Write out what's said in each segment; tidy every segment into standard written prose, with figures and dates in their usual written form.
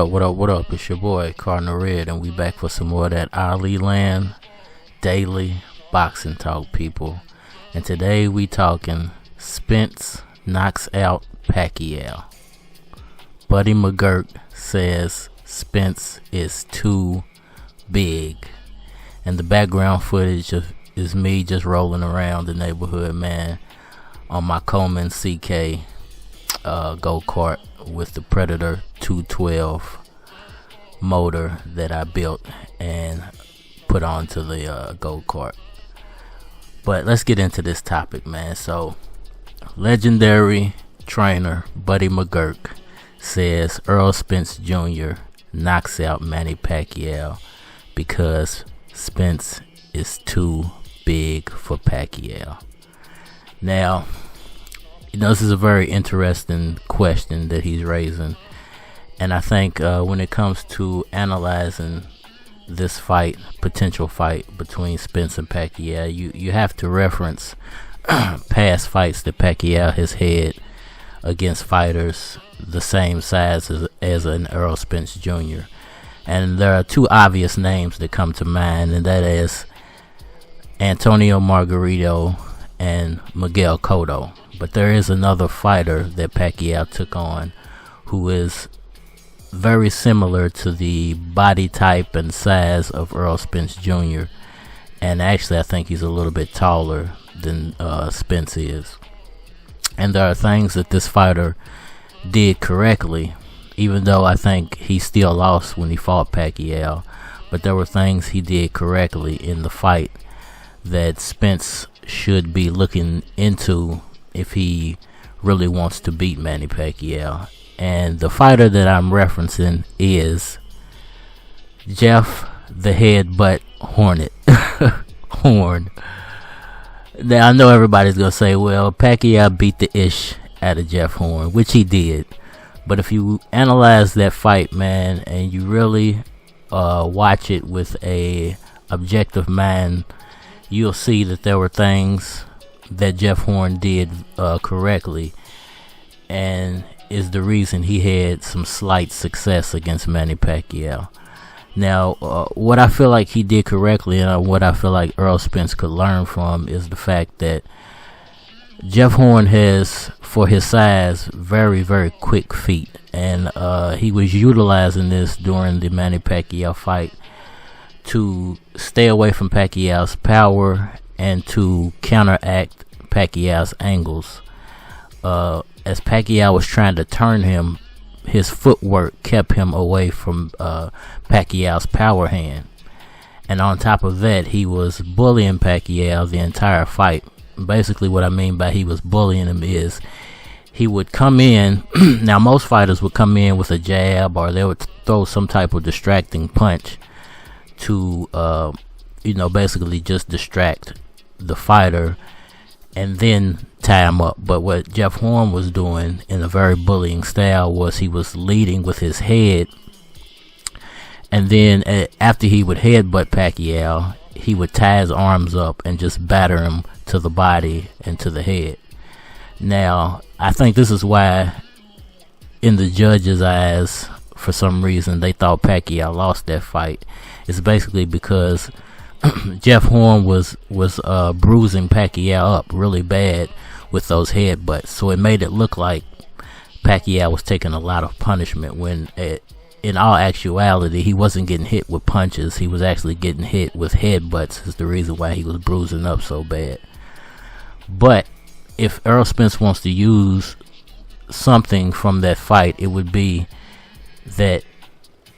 what up? It's your boy Cardinal Red, and we back for some more of that Ali Land Daily Boxing Talk, people. And today we talking Spence Knocksout Pacquiao. Buddy Mcgirt says Spence is too big. And the background footage is me just rolling around the neighborhood, man, on my Coleman CK go-kart with the Predator 212 motor that I built and put onto the go-kart. But let's get into this topic, man. So, legendary trainer Buddy Mcgirt says Errol Spence Jr. knocks out Manny Pacquiao because Spence is too big for Pacquiao. Now, this is a very interesting question that he's raising, and I think when it comes to analyzing this potential fight between Spence and Pacquiao, you have to reference past fights that Pacquiao has had against fighters the same size as an Errol Spence Jr. And there are two obvious names that come to mind, and that is Antonio Margarito and Miguel Cotto. But there is another fighter that Pacquiao took on who is very similar to the body type and size of Errol Spence Jr. And actually, I think he's a little bit taller than Spence is. And there are things that this fighter did correctly, even though I think he still lost when he fought Pacquiao. But there were things he did correctly in the fight that Spence should be looking into if he really wants to beat Manny Pacquiao. And the fighter that I'm referencing is Jeff the Headbutt Hornet Horn. Now I know everybody's gonna say, well, Pacquiao beat the ish out of Jeff Horn, which he did. But if you analyze that fight, man, and you really watch it with a objective mind, you'll see that there were things that Jeff Horn did correctly, and is the reason he had some slight success against Manny Pacquiao. Now, what I feel like he did correctly, and what I feel like Errol Spence could learn from, is the fact that Jeff Horn has, for his size, very, very quick feet, and he was utilizing this during the Manny Pacquiao fight to stay away from Pacquiao's power and to counteract Pacquiao's angles. As Pacquiao was trying to turn him, his footwork kept him away from Pacquiao's power hand. And on top of that, he was bullying Pacquiao the entire fight. Basically, what I mean by he was bullying him is he would come in. Now, most fighters would come in with a jab, or they would throw some type of distracting punch to, basically just distract the fighter and then tie him up. But what Jeff Horn was doing in a very bullying style was he was leading with his head, and then after he would headbutt Pacquiao, he would tie his arms up and just batter him to the body and to the head. Now, I think this is why in the judges' eyes, for some reason, they thought Pacquiao lost that fight. It's basically because Jeff Horn was bruising Pacquiao up really bad with those headbutts, so it made it look like Pacquiao was taking a lot of punishment, when in all actuality he wasn't getting hit with punches. He was actually getting hit with headbutts. Is the reason why he was bruising up so bad. But if Errol Spence wants to use something from that fight, it would be that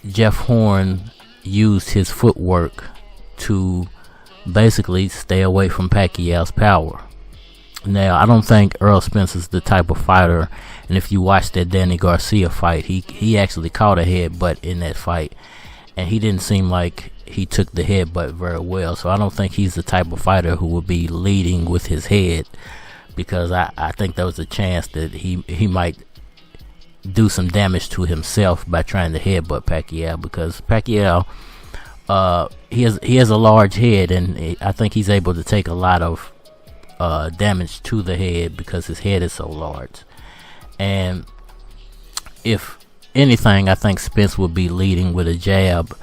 Jeff Horn used his footwork to basically stay away from Pacquiao's power. Now, I don't think Errol Spence is the type of fighter, and if you watch that Danny Garcia fight, he actually caught a headbutt in that fight, and he didn't seem like he took the headbutt very well. So I don't think he's the type of fighter who will be leading with his head, because I think there was a chance that he might do some damage to himself by trying to headbutt Pacquiao, because Pacquiao, he has a large head, and I think he's able to take a lot of damage to the head because his head is so large. And if anything, I think Spence would be leading with a jab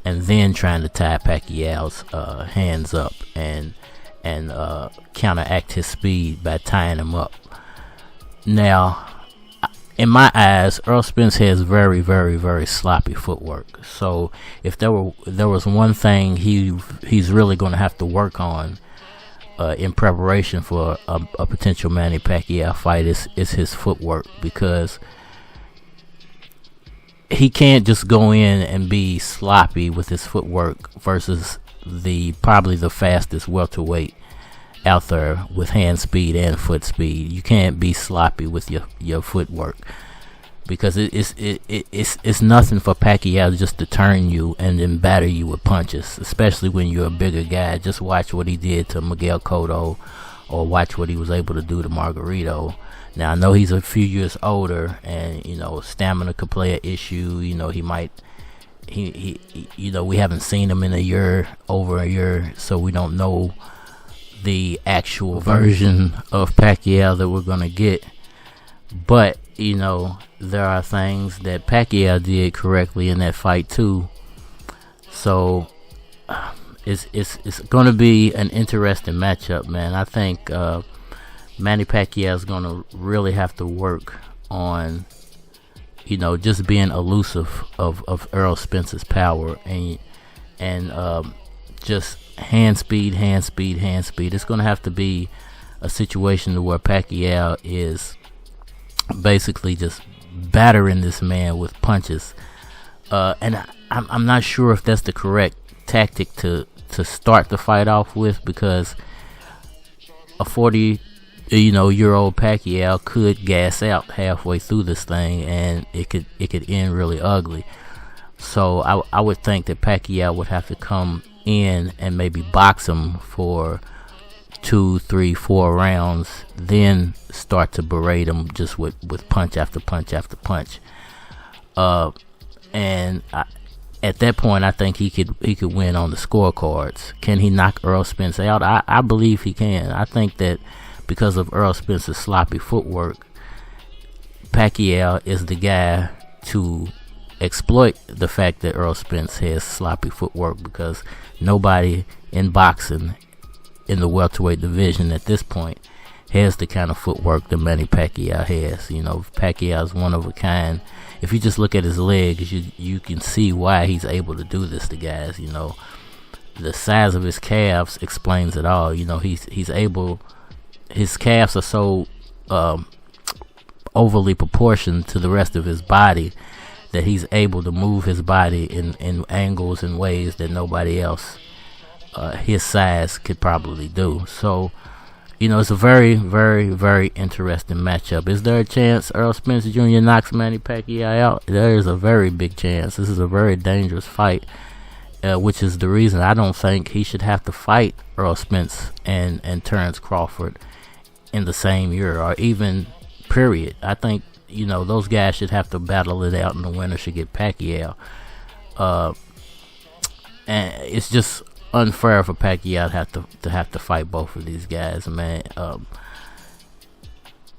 and then trying to tie Pacquiao's hands up and counteract his speed by tying him up. Now, in my eyes, Errol Spence has very, very, very sloppy footwork. So if there was one thing he's really going to have to work on in preparation for a potential Manny Pacquiao fight is his footwork, because he can't just go in and be sloppy with his footwork versus probably the fastest welterweight out there with hand speed and foot speed. You can't be sloppy with your footwork, because it's nothing for Pacquiao just to turn you and then batter you with punches, especially when you're a bigger guy. Just watch what he did to Miguel Cotto, or watch what he was able to do to Margarito. Now, I know he's a few years older, and stamina could play an issue. He might we haven't seen him in over a year, so we don't know the actual version of Pacquiao that we're gonna get. But there are things that Pacquiao did correctly in that fight too. So it's gonna be an interesting matchup, man. I think Manny Pacquiao is gonna really have to work on just being elusive of Errol Spence's power and just hand speed. It's going to have to be a situation where Pacquiao is basically just battering this man with punches. And I'm not sure if that's the correct tactic to start the fight off with, because a 40-year-old Pacquiao could gas out halfway through this thing, and it could end really ugly. So I would think that Pacquiao would have to come in and maybe box him for 2, 3, 4 rounds, then start to berate him just with punch after punch after punch. And at that point, I think he could win on the scorecards. Can he knock Errol Spence out? I believe he can. I think that because of Errol Spence's sloppy footwork, Pacquiao is the guy to exploit the fact that Errol Spence has sloppy footwork, because nobody in boxing in the welterweight division at this point has the kind of footwork that Manny Pacquiao has. Pacquiao is one of a kind. If you just look at his legs, you can see why he's able to do this to guys. The size of his calves explains it all. He's able. His calves are so overly proportioned to the rest of his body that he's able to move his body in angles and ways that nobody else his size could probably do. So, it's a very, very, very interesting matchup. Is there a chance Errol Spence Jr. knocks Manny Pacquiao out? There is a very big chance. This is a very dangerous fight, which is the reason I don't think he should have to fight Errol Spence and Terrence Crawford in the same year, or even period. I think those guys should have to battle it out, and the winner should get Pacquiao. And it's just unfair for Pacquiao to have to fight both of these guys, man.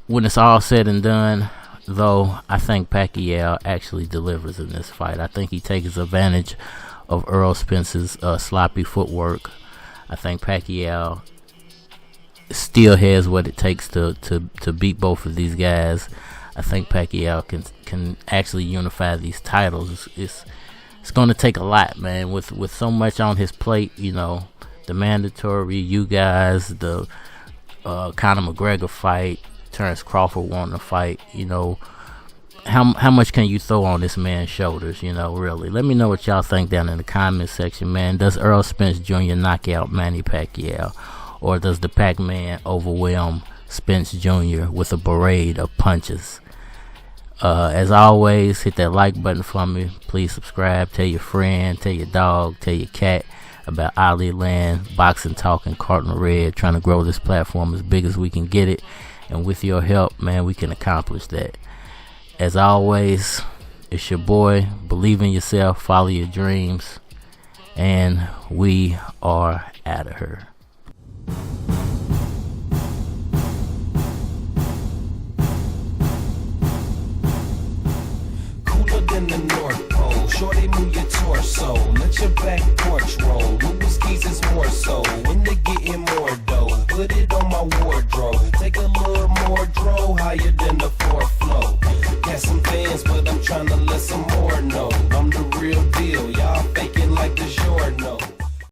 When it's all said and done, though, I think Pacquiao actually delivers in this fight. I think he takes advantage of Errol Spence's sloppy footwork. I think Pacquiao still has what it takes to beat both of these guys. I think Pacquiao can actually unify these titles. It's going to take a lot, man. With so much on his plate, the mandatory, you guys, the Conor McGregor fight, Terrence Crawford wanting to fight. How much can you throw on this man's shoulders? Really. Let me know what y'all think down in the comment section, man. Does Errol Spence Jr. knock out Manny Pacquiao? Or does the Pac-Man overwhelm Spence Jr. with a parade of punches? As always, hit that like button for me. Please subscribe. Tell your friend, tell your dog, tell your cat about Ali Land, Boxing Talk, and Cardinal Red. Trying to grow this platform as big as we can get it. And with your help, man, we can accomplish that. As always, it's your boy. Believe in yourself. Follow your dreams. And we are out of here. Cooler Shorty, move your torso, let your back porch roll. Louis keys is more so, when they getting more dough. Put it on my wardrobe, take a little more dro, higher than the 4